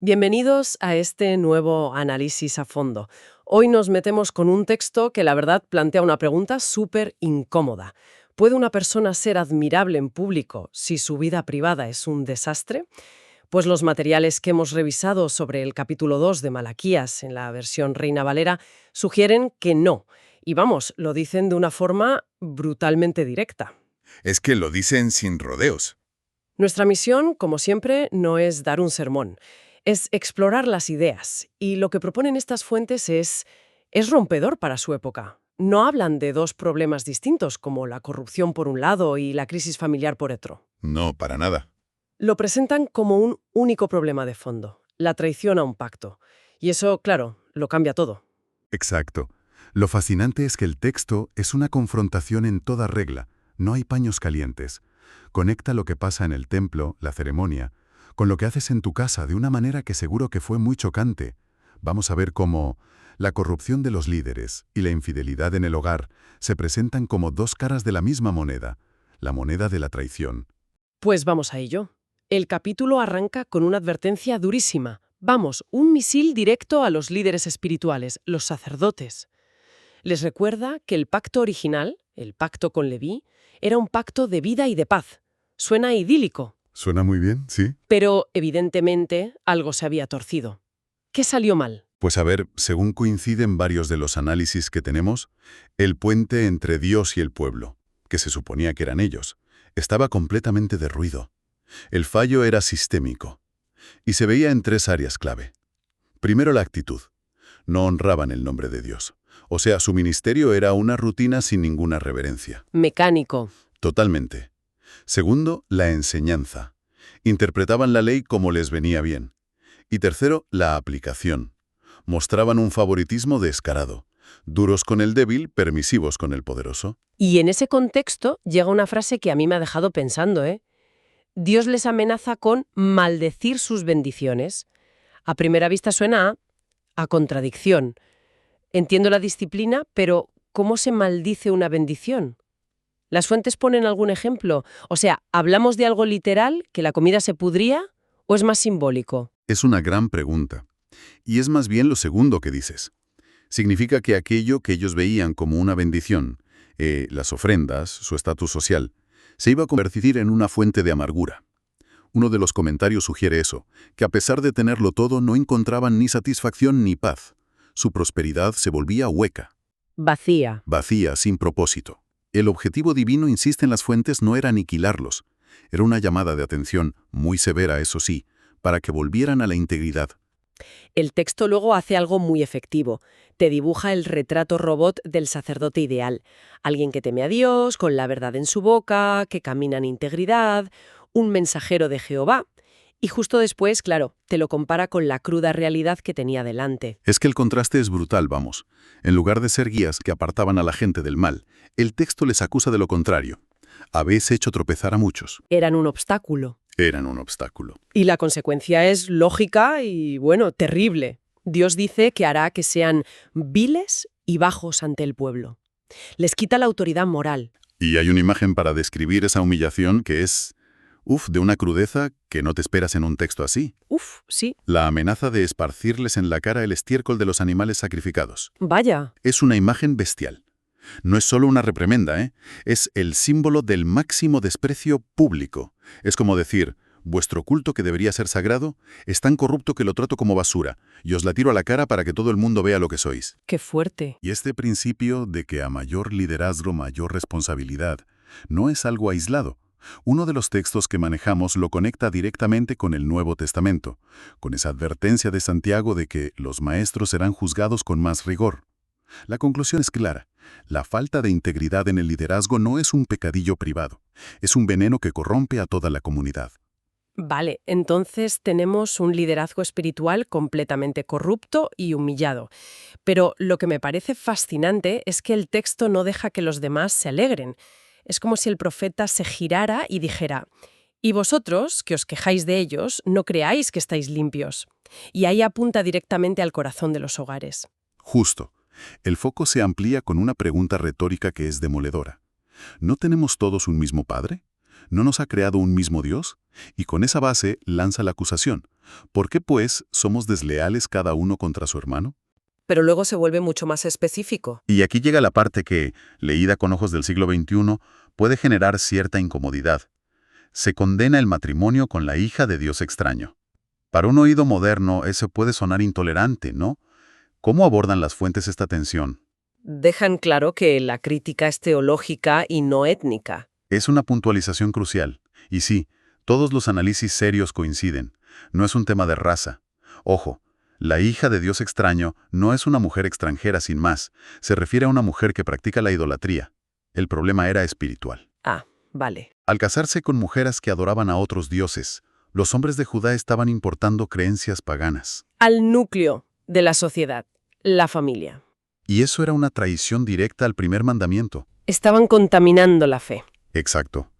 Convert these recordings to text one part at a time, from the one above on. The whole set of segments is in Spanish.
Bienvenidos a este nuevo análisis a fondo. Hoy nos metemos con un texto que la verdad plantea una pregunta súper incómoda. ¿Puede una persona ser admirable en público si su vida privada es un desastre? Pues los materiales que hemos revisado sobre el capítulo 2 de Malaquías en la versión Reina Valera sugieren que no. Y vamos, lo dicen de una forma brutalmente directa. Es que lo dicen sin rodeos. Nuestra misión, como siempre, no es dar un sermón, es explorar las ideas, y lo que proponen estas fuentes es rompedor para su época. No hablan de dos problemas distintos, como la corrupción por un lado y la crisis familiar por otro. No, para nada. Lo presentan como un único problema de fondo, la traición a un pacto. Y eso, claro, lo cambia todo. Exacto. Lo fascinante es que el texto es una confrontación en toda regla. No hay paños calientes. Conecta lo que pasa en el templo, la ceremonia, con lo que haces en tu casa de una manera que seguro que fue muy chocante. Vamos a ver cómo la corrupción de los líderes y la infidelidad en el hogar se presentan como dos caras de la misma moneda, la moneda de la traición. Pues vamos a ello. El capítulo arranca con una advertencia durísima. Vamos, un misil directo a los líderes espirituales, los sacerdotes. Les recuerda que el pacto original, el pacto con Leví, era un pacto de vida y de paz. Suena idílico, ¿Suena muy bien? ¿Sí? pero evidentemente algo se había torcido. ¿Qué salió mal? Pues a ver, según coinciden varios de los análisis que tenemos, el puente entre Dios y el pueblo, que se suponía que eran ellos, estaba completamente derruido. El fallo era sistémico, y se veía en tres áreas clave. Primero, la actitud. No honraban el nombre de Dios. O sea, su ministerio era una rutina sin ninguna reverencia. Mecánico. Totalmente. Segundo, la enseñanza. Interpretaban la ley como les venía bien. Y tercero, la aplicación. Mostraban un favoritismo descarado. Duros con el débil, permisivos con el poderoso. Y en ese contexto llega una frase que a mí me ha dejado pensando, ¿eh? Dios les amenaza con maldecir sus bendiciones. A primera vista suena a contradicción. Entiendo la disciplina, pero ¿cómo se maldice una bendición? ¿Las fuentes ponen algún ejemplo? O sea, ¿hablamos de algo literal, que la comida se pudría, o es más simbólico? Es una gran pregunta. Y es más bien lo segundo que dices. Significa que aquello que ellos veían como una bendición, las ofrendas, su estatus social, se iba a convertir en una fuente de amargura. Uno de los comentarios sugiere eso, que a pesar de tenerlo todo no encontraban ni satisfacción ni paz. Su prosperidad se volvía hueca, Vacía. vacía, sin propósito. El objetivo divino, insisten las fuentes, no era aniquilarlos. Era una llamada de atención, muy severa, eso sí, para que volvieran a la integridad. El texto luego hace algo muy efectivo. Te dibuja el retrato robot del sacerdote ideal. Alguien que teme a Dios, con la verdad en su boca, que camina en integridad, un mensajero de Jehová. Y justo después, claro, te lo compara con la cruda realidad que tenía delante. Es que el contraste es brutal, vamos. En lugar de ser guías que apartaban a la gente del mal, el texto les acusa de lo contrario. Habéis hecho tropezar a muchos. Eran un obstáculo. Eran un obstáculo. Y la consecuencia es lógica y, bueno, terrible. Dios dice que hará que sean viles y bajos ante el pueblo. Les quita la autoridad moral. Y hay una imagen para describir esa humillación que es, de una crudeza que no te esperas en un texto así. Sí. La amenaza de esparcirles en la cara el estiércol de los animales sacrificados. Vaya. Es una imagen bestial. No es solo una reprimenda, es el símbolo del máximo desprecio público. Es como decir, vuestro culto que debería ser sagrado es tan corrupto que lo trato como basura, y os la tiro a la cara para que todo el mundo vea lo que sois. Qué fuerte. Y este principio de que a mayor liderazgo, mayor responsabilidad, no es algo aislado. Uno de los textos que manejamos lo conecta directamente con el Nuevo Testamento, con esa advertencia de Santiago de que los maestros serán juzgados con más rigor. La conclusión es clara. La falta de integridad en el liderazgo no es un pecadillo privado, es un veneno que corrompe a toda la comunidad. Vale, entonces tenemos un liderazgo espiritual completamente corrupto y humillado. Pero lo que me parece fascinante es que el texto no deja que los demás se alegren. Es como si el profeta se girara y dijera: «Y vosotros, que os quejáis de ellos, no creáis que estáis limpios». Y ahí apunta directamente al corazón de los hogares. Justo. El foco se amplía con una pregunta retórica que es demoledora. ¿No tenemos todos un mismo Padre? ¿No nos ha creado un mismo Dios? Y con esa base lanza la acusación. ¿Por qué, pues, somos desleales cada uno contra su hermano? Pero luego se vuelve mucho más específico. Y aquí llega la parte que, leída con ojos del siglo XXI, puede generar cierta incomodidad. Se condena el matrimonio con la hija de Dios extraño. Para un oído moderno, eso puede sonar intolerante, ¿no? ¿Cómo abordan las fuentes esta tensión? Dejan claro que la crítica es teológica y no étnica. Es una puntualización crucial. Y sí, todos los análisis serios coinciden. No es un tema de raza. Ojo, la hija de Dios extraño no es una mujer extranjera sin más. Se refiere a una mujer que practica la idolatría. El problema era espiritual. Ah, vale. Al casarse con mujeres que adoraban a otros dioses, los hombres de Judá estaban importando creencias paganas. Al núcleo de la sociedad, la familia. Y eso era una traición directa al primer mandamiento. Estaban contaminando la fe. Exacto.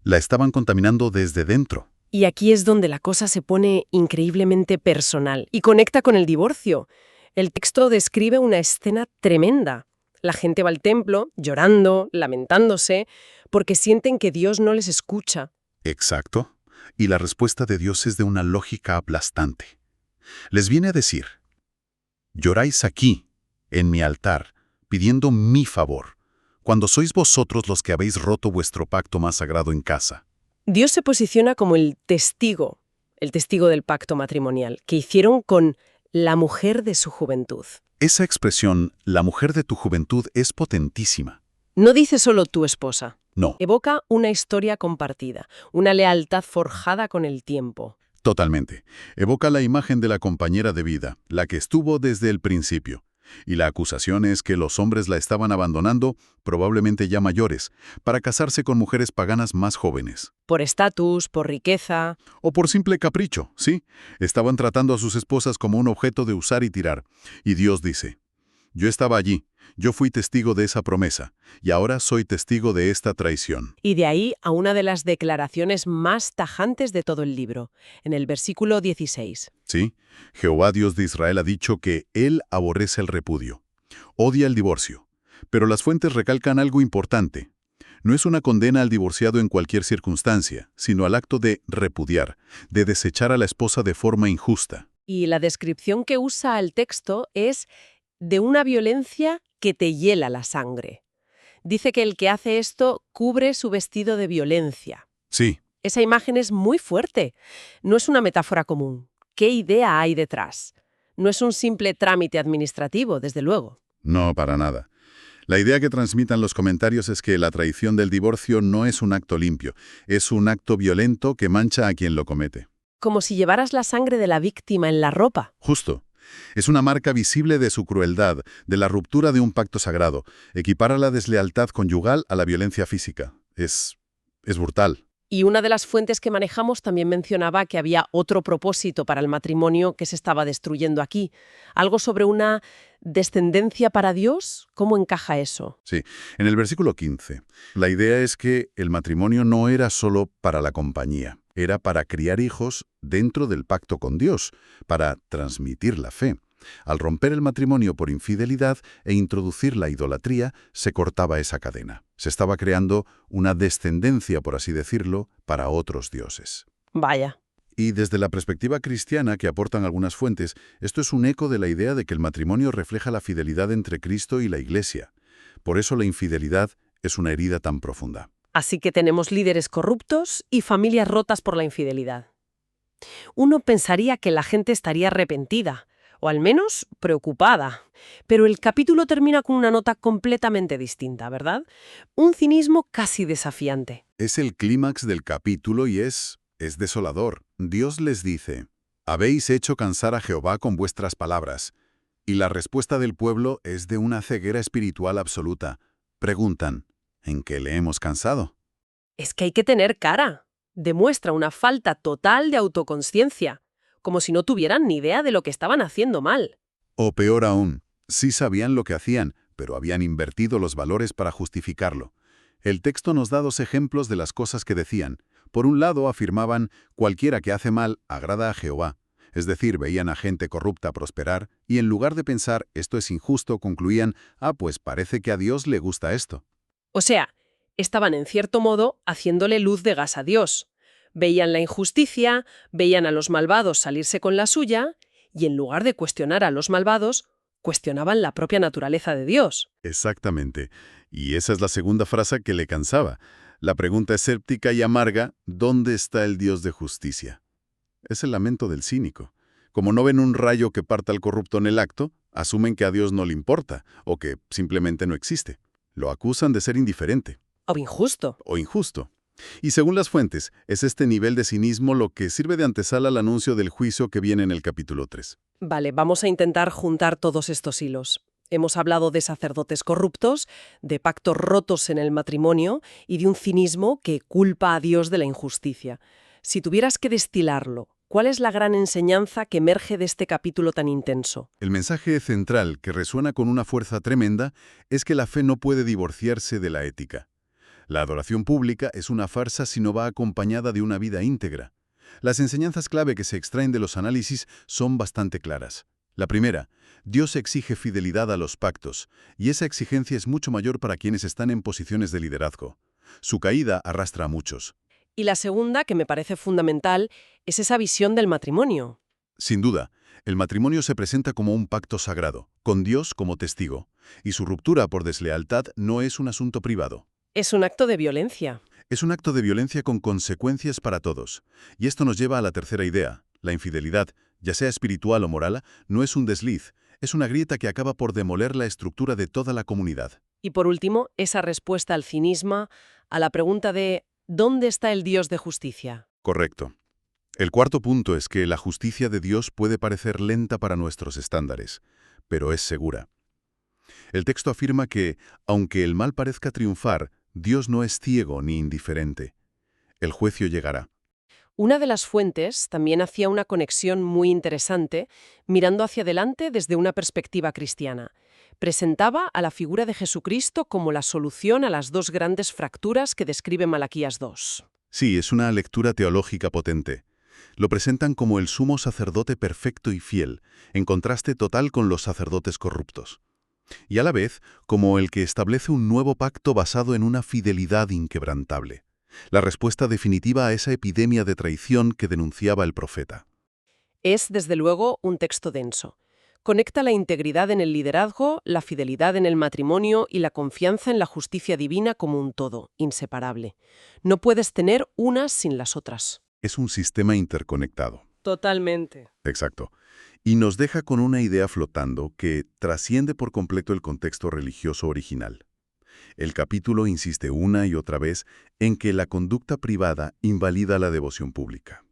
La estaban contaminando desde dentro. Y aquí es donde la cosa se pone increíblemente personal y conecta con el divorcio. El texto describe una escena tremenda. La gente va al templo, llorando, lamentándose, porque sienten que Dios no les escucha. Exacto. Y la respuesta de Dios es de una lógica aplastante. Les viene a decir, lloráis aquí, en mi altar, pidiendo mi favor, cuando sois vosotros los que habéis roto vuestro pacto más sagrado en casa. Dios se posiciona como el testigo del pacto matrimonial, que hicieron con la mujer de su juventud. Esa expresión, la mujer de tu juventud, es potentísima. No dice solo tu esposa. No, Evoca una historia compartida, una lealtad forjada con el tiempo. totalmente. Evoca la imagen de la compañera de vida, la que estuvo desde el principio. Y la acusación es que los hombres la estaban abandonando, probablemente ya mayores, para casarse con mujeres paganas más jóvenes. Por estatus, por riqueza. O por simple capricho, ¿sí? Estaban tratando a sus esposas como un objeto de usar y tirar. Y Dios dice, yo estaba allí, yo fui testigo de esa promesa, y ahora soy testigo de esta traición. Y de ahí a una de las declaraciones más tajantes de todo el libro, en el versículo 16. ¿Sí? Jehová Dios de Israel ha dicho que Él aborrece el repudio, odia el divorcio. Pero las fuentes recalcan algo importante. No es una condena al divorciado en cualquier circunstancia, sino al acto de repudiar, de desechar a la esposa de forma injusta. Y la descripción que usa el texto es de una violencia que te hiela la sangre. Dice que el que hace esto cubre su vestido de violencia. Sí, Esa imagen es muy fuerte. No es una metáfora común. ¿Qué idea hay detrás? No es un simple trámite administrativo, desde luego. no para nada. La idea que transmitan los comentarios es que la traición del divorcio no es un acto limpio, es un acto violento que mancha a quien lo comete. Como si llevaras la sangre de la víctima en la ropa. Justo. Es una marca visible de su crueldad, de la ruptura de un pacto sagrado. Equipara la deslealtad conyugal a la violencia física. Es brutal. Y una de las fuentes que manejamos también mencionaba que había otro propósito para el matrimonio que se estaba destruyendo aquí. Algo sobre una descendencia para Dios. ¿Cómo encaja eso? Sí, en el versículo 15, la idea es que el matrimonio no era solo para la compañía, era para criar hijos dentro del pacto con Dios, para transmitir la fe. Al romper el matrimonio por infidelidad e introducir la idolatría, se cortaba esa cadena. Se estaba creando una descendencia, por así decirlo, para otros dioses. Vaya. Y desde la perspectiva cristiana que aportan algunas fuentes, esto es un eco de la idea de que el matrimonio refleja la fidelidad entre Cristo y la Iglesia. Por eso la infidelidad es una herida tan profunda. Así que tenemos líderes corruptos y familias rotas por la infidelidad. Uno pensaría que la gente estaría arrepentida, o al menos preocupada. Pero el capítulo termina con una nota completamente distinta, ¿verdad? Un cinismo casi desafiante. Es el clímax del capítulo y es desolador. Dios les dice, habéis hecho cansar a Jehová con vuestras palabras. Y la respuesta del pueblo es de una ceguera espiritual absoluta. Preguntan, ¿en qué le hemos cansado? Es que hay que tener cara. Demuestra una falta total de autoconsciencia, como si no tuvieran ni idea de lo que estaban haciendo mal. O peor aún, sí sabían lo que hacían, pero habían invertido los valores para justificarlo. El texto nos da dos ejemplos de las cosas que decían. Por un lado, afirmaban, cualquiera que hace mal agrada a Jehová. Es decir, veían a gente corrupta prosperar y en lugar de pensar, esto es injusto, concluían, pues parece que a Dios le gusta esto. O sea, estaban en cierto modo haciéndole luz de gas a Dios. Veían la injusticia, veían a los malvados salirse con la suya, y en lugar de cuestionar a los malvados, cuestionaban la propia naturaleza de Dios. Exactamente. Y esa es la segunda frase que le cansaba. La pregunta escéptica y amarga, ¿dónde está el Dios de justicia? Es el lamento del cínico. Como no ven un rayo que parta al corrupto en el acto, asumen que a Dios no le importa, o que simplemente no existe. Lo acusan de ser indiferente O injusto. o injusto. Y según las fuentes, es este nivel de cinismo lo que sirve de antesala al anuncio del juicio que viene en el capítulo 3. Vale, vamos a intentar juntar todos estos hilos. Hemos hablado de sacerdotes corruptos, de pactos rotos en el matrimonio y de un cinismo que culpa a Dios de la injusticia. Si tuvieras que destilarlo, ¿cuál es la gran enseñanza que emerge de este capítulo tan intenso? El mensaje central, que resuena con una fuerza tremenda, es que la fe no puede divorciarse de la ética. La adoración pública es una farsa si no va acompañada de una vida íntegra. Las enseñanzas clave que se extraen de los análisis son bastante claras. La primera, Dios exige fidelidad a los pactos, y esa exigencia es mucho mayor para quienes están en posiciones de liderazgo. Su caída arrastra a muchos. Y la segunda, que me parece fundamental, es esa visión del matrimonio. Sin duda, el matrimonio se presenta como un pacto sagrado, con Dios como testigo, y su ruptura por deslealtad no es un asunto privado. Es un acto de violencia. Es un acto de violencia con consecuencias para todos. Y esto nos lleva a la tercera idea. La infidelidad, ya sea espiritual o moral, no es un desliz, es una grieta que acaba por demoler la estructura de toda la comunidad. Y por último, esa respuesta al cinismo, a la pregunta de ¿dónde está el Dios de justicia? Correcto. El cuarto punto es que la justicia de Dios puede parecer lenta para nuestros estándares, pero es segura. El texto afirma que, aunque el mal parezca triunfar, Dios no es ciego ni indiferente. El juicio llegará. Una de las fuentes también hacía una conexión muy interesante, mirando hacia adelante desde una perspectiva cristiana. Presentaba a la figura de Jesucristo como la solución a las dos grandes fracturas que describe Malaquías 2. Sí, es una lectura teológica potente. Lo presentan como el sumo sacerdote perfecto y fiel, en contraste total con los sacerdotes corruptos. Y a la vez, como el que establece un nuevo pacto basado en una fidelidad inquebrantable. La respuesta definitiva a esa epidemia de traición que denunciaba el profeta. Es, desde luego, un texto denso. Conecta la integridad en el liderazgo, la fidelidad en el matrimonio y la confianza en la justicia divina como un todo, inseparable. No puedes tener unas sin las otras. Es un sistema interconectado. Totalmente. Exacto. Y nos deja con una idea flotando que trasciende por completo el contexto religioso original. El capítulo insiste una y otra vez en que la conducta privada invalida la devoción pública.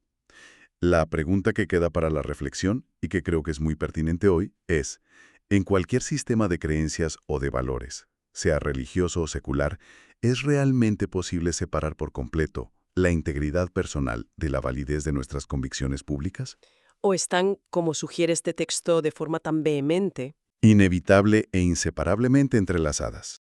La pregunta que queda para la reflexión, y que creo que es muy pertinente hoy, es, en cualquier sistema de creencias o de valores, sea religioso o secular, ¿es realmente posible separar por completo la integridad personal de la validez de nuestras convicciones públicas? O están, como sugiere este texto de forma tan vehemente, Inevitable e inseparablemente entrelazadas.